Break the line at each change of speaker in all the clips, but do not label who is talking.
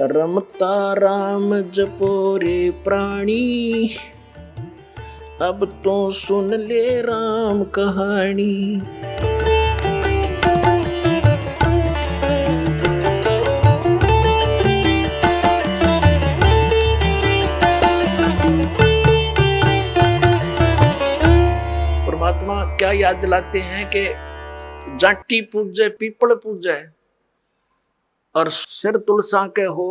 रमता राम जपो रे प्राणी, अब तो सुन ले राम कहानी। परमात्मा क्या याद दिलाते हैं कि जाटी पूजे पीपल पूजे और सिर तुलसा के हो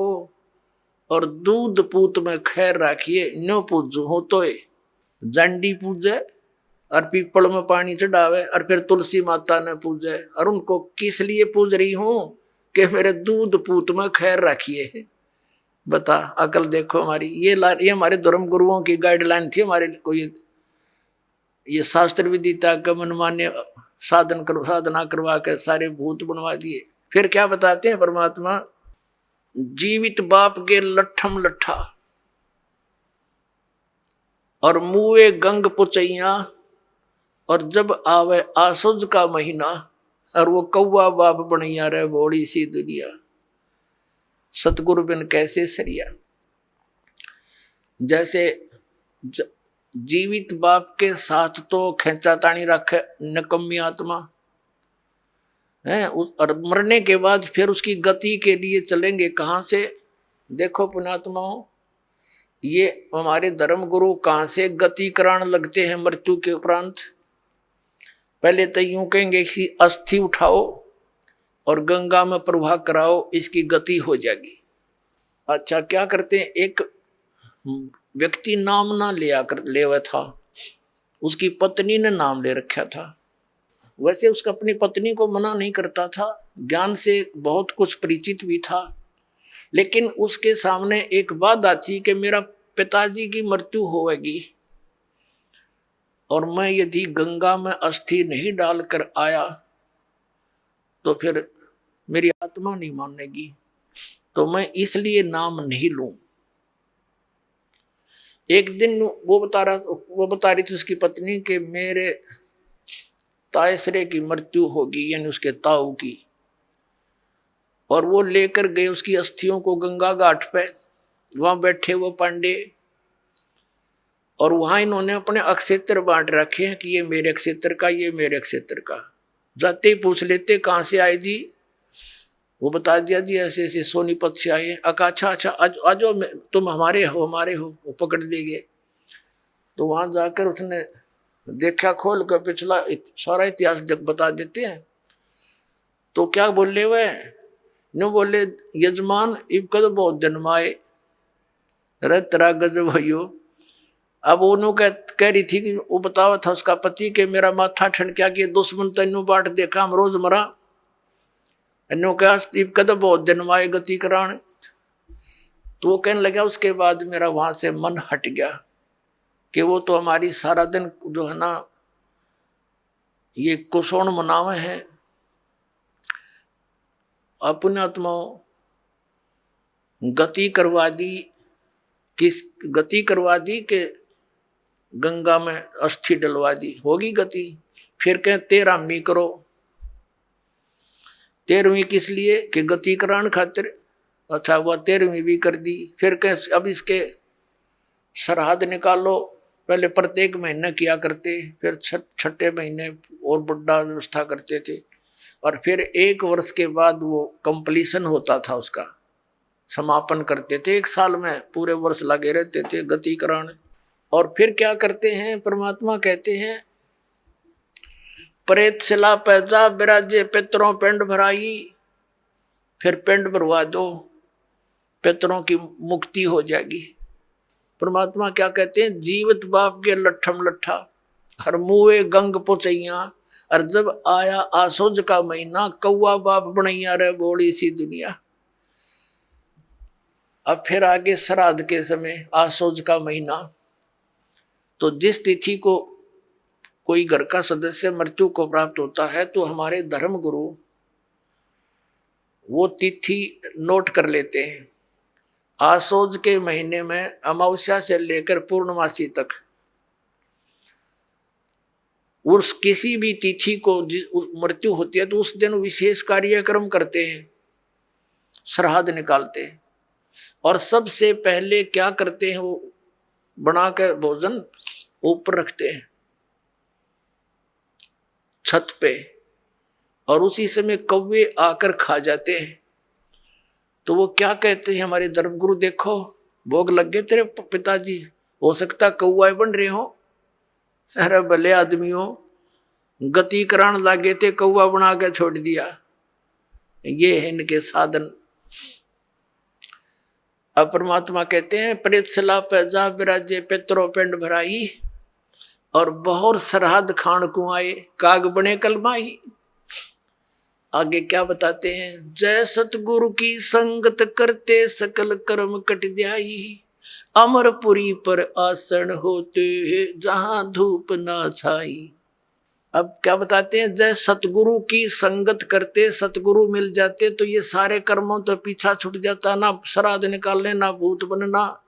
और दूध पूत में खैर राखिए, न्यो पूजू हो तो जांडी पूजे और पीपल में पानी चढ़ावे और फिर तुलसी माता ने पूजे। और उनको किस लिए पूज रही हूं कि मेरे दूध पूत में खैर राखिए। बता अकल देखो हमारी। ये हमारे धर्म गुरुओं की गाइडलाइन थी हमारे को। ये शास्त्र विदिता का मनमान्य साधना करवा के सारे भूत बनवा दिए। फिर क्या बताते हैं परमात्मा, जीवित बाप के लट्ठम लट्ठा और मुए गंग पुचैया, और जब आवे आसुज का महीना और वो कौवा बाप बनैया रे बोड़ी सी दुनिया। सतगुरु बिन कैसे सरिया। जैसे जीवित बाप के साथ तो खेचा तानी रखे नकम्मी आत्मा है, और मरने के बाद फिर उसकी गति के लिए चलेंगे कहाँ से। देखो पुण्यात्माओं, ये हमारे धर्म गुरु कहाँ से गति कराने लगते हैं मृत्यु के उपरांत। पहले तो यूं कहेंगे कि अस्थि उठाओ और गंगा में प्रवाह कराओ, इसकी गति हो जाएगी। अच्छा क्या करते हैं, एक व्यक्ति नाम ना ले हुआ था, उसकी पत्नी ने नाम ले रखा था। वैसे उसका अपनी पत्नी को मना नहीं करता था, ज्ञान से बहुत कुछ परिचित भी था, लेकिन उसके सामने एक बात आती कि मेरा पिताजी की मृत्यु होगी और मैं यदि गंगा में अस्थि नहीं डालकर आया तो फिर मेरी आत्मा नहीं मानेगी, तो मैं इसलिए नाम नहीं लूं। एक दिन वो बता रही थी उसकी पत्नी कि मेरे तायसरे की मृत्यु होगी, यानी उसके ताऊ की। और वो लेकर गए उसकी अस्थियों को गंगा घाट पे। वहां बैठे वो पांडे, और वहां इन्होंने अपने अक्षेत्र बांट रखे हैं कि ये मेरे अक्षेत्र का, ये मेरे अक्षेत्र का। जाते ही पूछ लेते कहाँ से आए जी, वो बता दिया जी ऐसे ऐसे सोनीपत से आए। अच्छा आज तुम हमारे हो वो पकड़ ले गए। तो वहां जाकर उसने देखा, खोल कर पिछला सारा इतिहास जग बता देते हैं। तो क्या बोले वह नो बोले, यजमान इब कद बहुत जन्माए रे तेरा गजब भयो। अब उन्होंने कह रही थी कि वो बतावा था उसका पति कि मेरा माथा ठनक्या कि दुश्मन तेनू बाट देखा हम रोज मरा। इन्हों कहा इब कद बहुत जन्माए गति करान। तो वो कहने लगा उसके बाद मेरा वहां से मन हट गया कि वो तो हमारी सारा दिन जो है ना ये कुशोण मनावे हैं। अपने आत्माओं गति करवा दी, किस गति करवा दी कि गंगा में अस्थि डलवा दी, होगी गति। फिर कहें 13वीं करो। 13वीं किस लिए कि गति कराने खातिर। अच्छा वह 13वीं भी कर दी। फिर कहें अब इसके सरहद निकालो। पहले प्रत्येक महीने किया करते, फिर छठे महीने और बड़ा व्यवस्था करते थे, और फिर 1 वर्ष के बाद वो कंप्लीशन होता था, उसका समापन करते थे। 1 साल में पूरे वर्ष लगे रहते थे गति कराने। और फिर क्या करते हैं परमात्मा कहते हैं, प्रेत शिला पैजा बिराजे पितरों पिंड भराई। फिर पिंड भरवा दो, पितरों की मुक्ति हो जाएगी। परमात्मा क्या कहते हैं, जीवित बाप के लट्ठम लट्ठा हर मुए गंग पुचैया, और जब आया आसुज का महीना कौवा बाप बनैया रे बोड़ी सी दुनिया। अब फिर आगे श्राद्ध के समय आसुज का महीना। तो जिस तिथि को कोई घर का सदस्य मृत्यु को प्राप्त होता है तो हमारे धर्म गुरु वो तिथि नोट कर लेते हैं। आसोज के महीने में अमावस्या से लेकर पूर्णमासी तक उस किसी भी तिथि को मृत्यु होती है तो उस दिन विशेष कार्यक्रम करते हैं, श्राद्ध निकालते हैं। और सबसे पहले क्या करते हैं, वो बना कर भोजन ऊपर रखते हैं छत पे, और उसी समय कौवे आकर खा जाते हैं। तो वो क्या कहते हैं हमारे धर्मगुरु, देखो भोग लग गए तेरे पिताजी, हो सकता कौवा बन रहे हो। अरे भले आदमी हो, गति करान लागे थे, कौवा बना के छोड़ दिया। ये है इनके साधन। अब परमात्मा कहते हैं प्रेत सला पैजा विराजे पितरो पिंड भराई, और बहुत सरहद खान को आए काग बने कलमाही। आगे क्या बताते हैं, जय सतगुरु की संगत करते सकल कर्म कट जाई, अमरपुरी पर आसन होते जहां धूप ना छाई। अब क्या बताते हैं, जय सतगुरु की संगत करते सतगुरु मिल जाते तो ये सारे कर्मों तो पीछा छूट जाता, ना श्राद्ध निकालने, ना भूत बनना,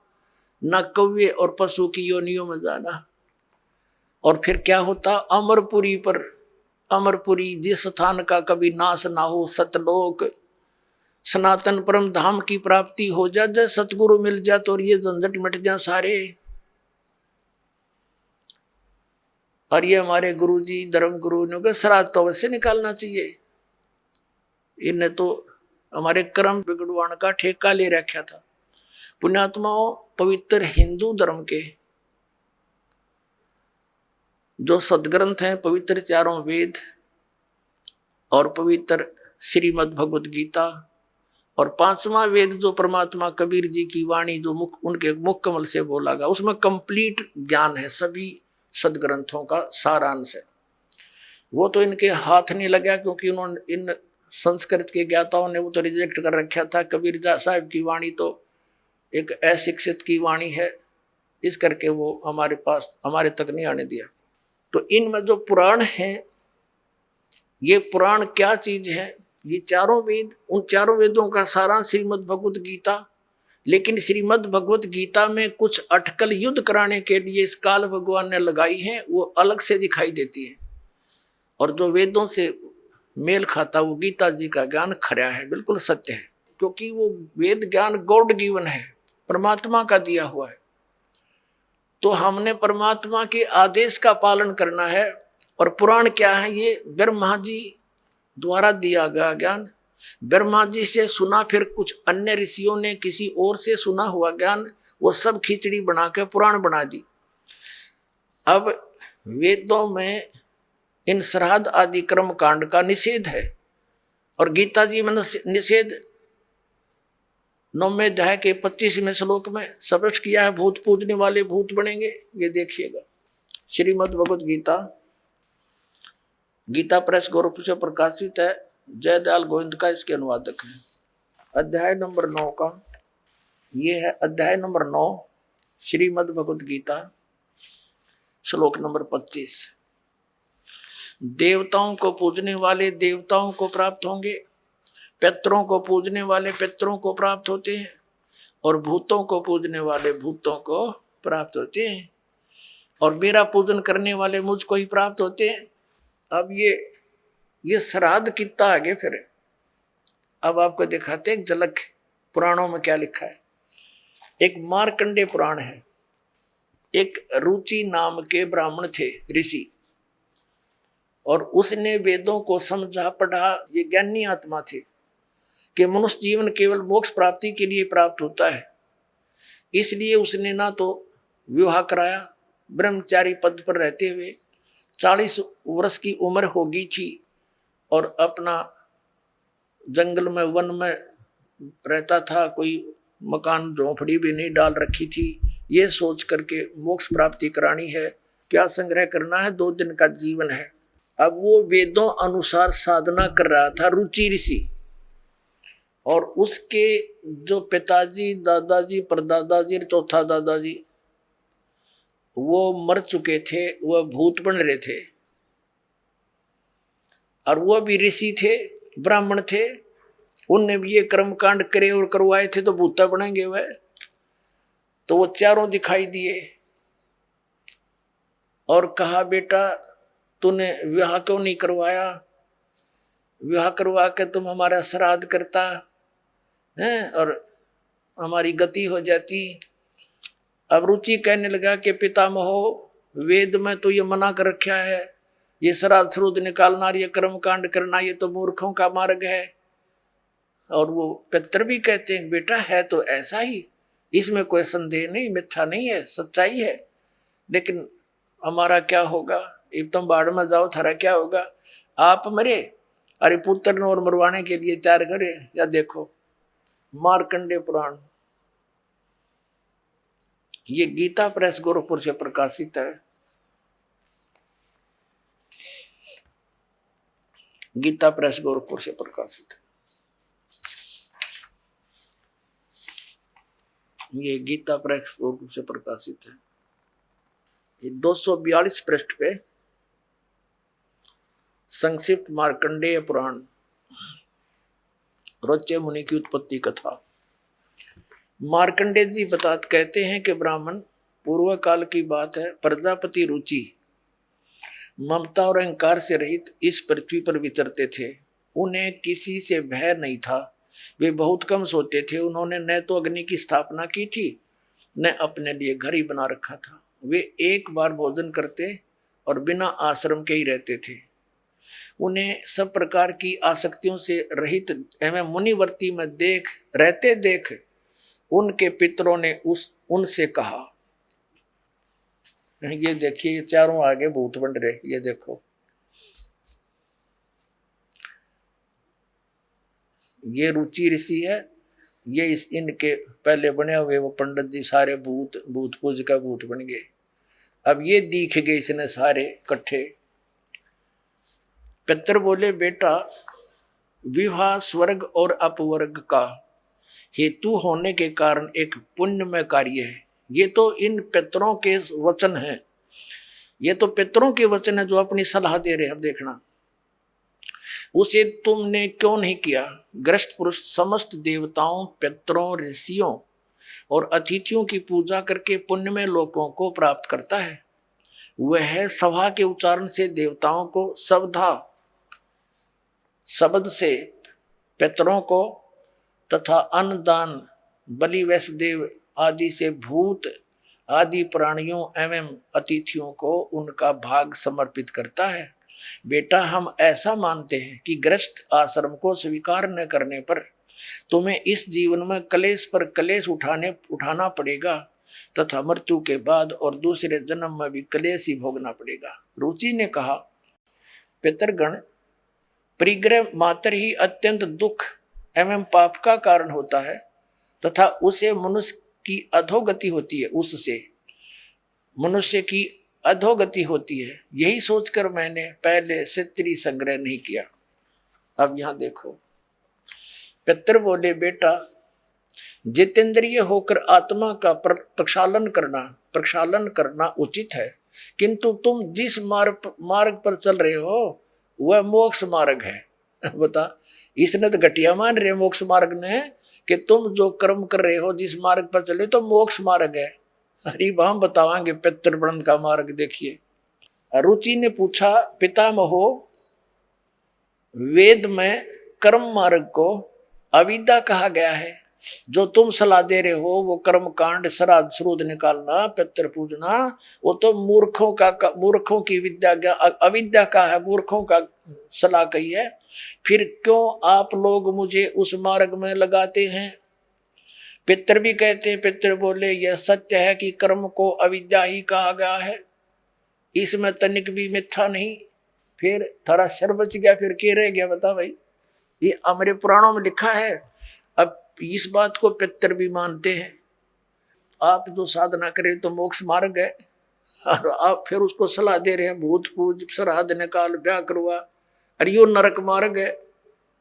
ना कौवे और पशु की योनियों में जाना। और फिर क्या होता, अमरपुरी पर, अमरपुरी जिस स्थान का कभी नाश ना हो, सतलोक सनातन परम धाम की प्राप्ति हो जा, जय सतगुरु मिल जा तो ये झंझट मिट जा सारे। और ये हमारे गुरुजी धर्म गुरु ने कहा श्राद्ध तो अवश्य निकालना चाहिए। इन्हें तो हमारे कर्म बिगड़वाने का ठेका ले रखा था। पुण्यात्माओं, पवित्र हिंदू धर्म के जो सदग्रंथ हैं, पवित्र चारों वेद और पवित्र श्रीमद् भगवत गीता, और पांचवा वेद जो परमात्मा कबीर जी की वाणी जो उनके मुख कमल से बोला गया, उसमें कंप्लीट ज्ञान है, सभी सदग्रंथों का सारांश है। वो तो इनके हाथ नहीं लगा, क्योंकि उन्होंने इन संस्कृत के ज्ञाताओं ने वो तो रिजेक्ट कर रखा था। कबीर साहब की वाणी तो एक अशिक्षित की वाणी है, इस करके वो हमारे पास, हमारे तक नहीं आने दिया। तो इनमें जो पुराण है, ये पुराण क्या चीज है, ये चारों वेद, उन चारों वेदों का सारांश श्रीमद् भगवत गीता। लेकिन श्रीमद् भगवत गीता में कुछ अटकल युद्ध कराने के लिए इस काल भगवान ने लगाई है, वो अलग से दिखाई देती है। और जो वेदों से मेल खाता वो गीता जी का ज्ञान खरा है, बिल्कुल सत्य है, क्योंकि वो वेद ज्ञान गॉड गिवन है, परमात्मा का दिया हुआ है। तो हमने परमात्मा के आदेश का पालन करना है। और पुराण क्या है, ये ब्रह्मा जी द्वारा दिया गया ज्ञान, ब्रह्मा जी से सुना, फिर कुछ अन्य ऋषियों ने किसी और से सुना हुआ ज्ञान, वो सब खिचड़ी बना के पुराण बना दी। अब वेदों में इन श्राद्ध आदि कर्म कांड का निषेध है, और गीता जी में निषेध 9वें अध्याय के 25वें श्लोक में स्पष्ट किया है, भूत पूजने वाले भूत बनेंगे। ये देखिएगा श्रीमद् भगवत गीता, गीता प्रेस गोरखपुर से प्रकाशित है, जयदयाल गोविंद का इसके अनुवादक है। अध्याय नंबर 9 का ये है, अध्याय नंबर 9 श्रीमद् भगवत गीता, श्लोक नंबर 25। देवताओं को पूजने वाले देवताओं को प्राप्त होंगे, पितरों को पूजने वाले पितरों को प्राप्त होते हैं, और भूतों को पूजने वाले भूतों को प्राप्त होते हैं, और मेरा पूजन करने वाले मुझको ही प्राप्त होते हैं। अब ये श्राद्ध कितना आगे फिर, अब आपको दिखाते हैं एक झलक पुराणों में क्या लिखा है। एक मार्कंडे पुराण है। एक रुचि नाम के ब्राह्मण थे, ऋषि, और उसने वेदों को समझा पढ़ा, ये ज्ञानी आत्मा थे कि मनुष्य जीवन केवल मोक्ष प्राप्ति के लिए प्राप्त होता है। इसलिए उसने ना तो विवाह कराया, ब्रह्मचारी पद पर रहते हुए 40 वर्ष की उम्र होगी थी, और अपना जंगल में वन में रहता था, कोई मकान झोंपड़ी भी नहीं डाल रखी थी। ये सोच करके मोक्ष प्राप्ति करानी है, क्या संग्रह करना है, 2 दिन का जीवन है। अब वो वेदों अनुसार साधना कर रहा था, रुचि ऋषि, और उसके जो पिताजी, दादाजी, परदादाजी, चौथा दादाजी वो मर चुके थे, वह भूत बन रहे थे, और वह भी ऋषि थे, ब्राह्मण थे, उनने भी ये कर्म कांड करे और करवाए थे, तो भूता बनेंगे वह। तो वो चारों दिखाई दिए और कहा, बेटा तूने विवाह क्यों नहीं करवाया, विवाह करवा के तुम हमारा श्राद्ध करता है। और हमारी गति हो जाती। अब रुचि कहने लगा कि पितामहो, वेद में तो ये मना कर रखा है, ये श्राद्ध श्रुद्ध निकालना, ये कर्म कांड करना, ये तो मूर्खों का मार्ग है। और वो पितर भी कहते हैं बेटा है तो ऐसा ही, इसमें कोई संदेह नहीं, मिथ्या नहीं है, सच्चाई है। लेकिन हमारा क्या होगा, एक तुम बाढ़ में जाओ, थारा क्या होगा, आप मरे, अरे पुत्र और मरवाने के लिए तैयार करे। या देखो मार्कंडे पुराण, ये गीता प्रेस गोरखपुर से प्रकाशित है। गीता प्रेस गोरखपुर से प्रकाशित है। ये गीता प्रेस गोरखपुर से प्रकाशित है। ये 242 पृष्ठ पे संक्षिप्त मार्कंडेय पुराण, रोचे मुनि की उत्पत्ति कथा। मार्कंडेय जी कहते हैं कि ब्राह्मण, पूर्व काल की बात है, प्रजापति रुचि ममता और अहंकार से रहित इस पृथ्वी पर विचरते थे। उन्हें किसी से भय नहीं था, वे बहुत कम सोते थे। उन्होंने न तो अग्नि की स्थापना की थी, न अपने लिए घर ही बना रखा था। वे एक बार भोजन करते और बिना आश्रम के ही रहते थे। उन्हें सब प्रकार की आसक्तियों से रहित एवं मुनिवर्ती में देख उनके पितरों ने उनसे कहा, ये देखिए चारों आगे भूत बन रहे, ये देखो, ये रुचि ऋषि है, ये इनके पहले बने हुए वो पंडित जी सारे भूत पूज का भूत बन गए। अब ये दिख गए इसने सारे इकट्ठे। पितर बोले बेटा, विवाह स्वर्ग और अपवर्ग का हेतु होने के कारण एक पुण्यमय कार्य है। ये तो इन पितरों के वचन हैं, ये तो पितरों के वचन है जो अपनी सलाह दे रहे हैं। अब देखना, उसे तुमने क्यों नहीं किया। ग्रस्त पुरुष समस्त देवताओं, पितरों, ऋषियों और अतिथियों की पूजा करके पुण्यमय लोकों को प्राप्त करता है। वह सभा के उच्चारण से देवताओं को शब्दा शब्द से पितरों को तथा अन्नदान बलि वैष्णदेव आदि से भूत आदि प्राणियों एवं अतिथियों को उनका भाग समर्पित करता है। बेटा, हम ऐसा मानते हैं कि गृहस्थ आश्रम को स्वीकार न करने पर तुम्हें इस जीवन में कलेश पर कलेश उठाना पड़ेगा तथा मृत्यु के बाद और दूसरे जन्म में भी कलेश ही भोगना पड़ेगा। रुचि ने कहा, पितरगण, परिग्रह मात्र ही अत्यंत दुख एवं पाप का कारण होता है तथा उसे मनुष्य की अधोगति होती है, उससे मनुष्य की अधोगति होती है। यही सोचकर मैंने पहले स्त्री संग्रह नहीं किया। अब यहां देखो, पितर बोले बेटा, जितेंद्रिय होकर आत्मा का प्रक्षालन करना उचित है, किंतु तुम जिस मार्ग पर चल रहे हो वह मोक्ष मार्ग है। बता, इसने तो घटिया मान रहे मोक्ष मार्ग ने कि तुम जो कर्म कर रहे हो जिस मार्ग पर चले तो मोक्ष मार्ग है। हरि हम बतावांगे पितृवृंद का मार्ग। देखिए, रुचि ने पूछा, पितामहो, वेद में कर्म मार्ग को अविद्या कहा गया है। जो तुम सलाह दे रहे हो वो कर्म कांड, श्राद्ध श्रुद्ध निकालना, पितृ पूजना, वो तो मूर्खों की विद्या, अविद्या का है, मूर्खों का सलाह कही है। फिर क्यों आप लोग मुझे उस मार्ग में लगाते हैं। पितर भी कहते हैं, पितर बोले, यह सत्य है कि कर्म को अविद्या ही कहा गया है, इसमें तनिक भी मिथ्या नहीं। फिर थारा सर बच गया, फिर क्या रह गया बता भाई। ये हमारे पुराणों में लिखा है। अब इस बात को पितर भी मानते हैं। आप जो साधना करें तो मोक्ष मार्ग है, और आप फिर उसको सलाह दे रहे हैं भूत पूज, श्राद्ध निकाल, ब्याह करवा, अरे यो नरक मार्ग है।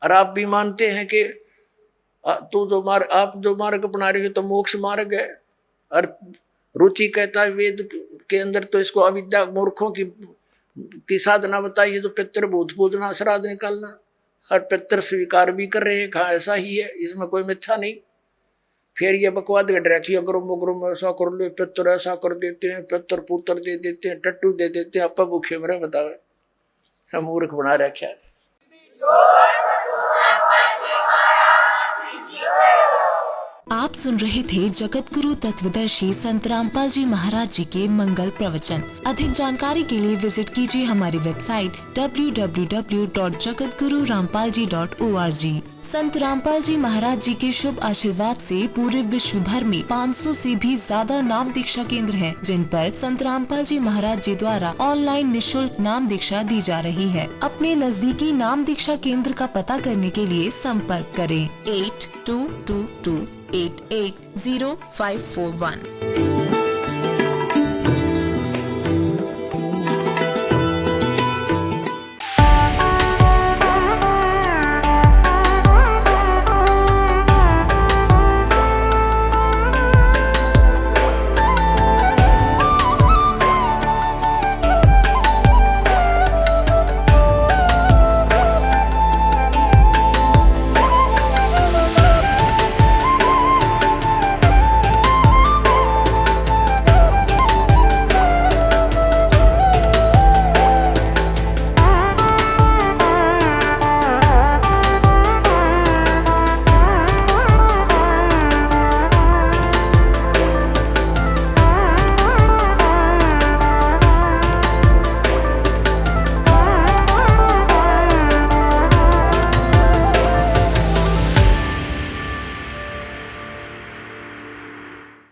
और आप भी मानते हैं कि आप जो मार्ग अपना रहे हो तो मोक्ष मार्ग है। और रुचि कहता है वेद के अंदर तो इसको अविद्या मूर्खों की साधना बताइए, तो पितर भूत पूजना, श्राद्ध निकालना, और पितर स्वीकार भी कर रहे हैं, कहा ऐसा ही है, इसमें कोई मिथ्या नहीं। फिर ये बकवाद गढ़ रखी, अगर ऐसा कर लो, पितर ऐसा कर देते हैं, पितर पुत्र दे देते हैं, टट्टू दे देते हैं, अपा भूखे मरे, बतावे हम मूर्ख बना रखा है।
आप सुन रहे थे जगत गुरु तत्वदर्शी संत रामपाल जी महाराज जी के मंगल प्रवचन। अधिक जानकारी के लिए विजिट कीजिए हमारी वेबसाइट www.jagatgururampalji.org। संत रामपाल जी महाराज जी के शुभ आशीर्वाद से पूरे विश्व भर में 500 से भी ज्यादा नाम दीक्षा केंद्र हैं, जिन पर संत रामपाल जी महाराज जी द्वारा ऑनलाइन निशुल्क नाम दीक्षा दी जा रही है। अपने नजदीकी नाम दीक्षा केंद्र का पता करने के लिए संपर्क करें 8222880541।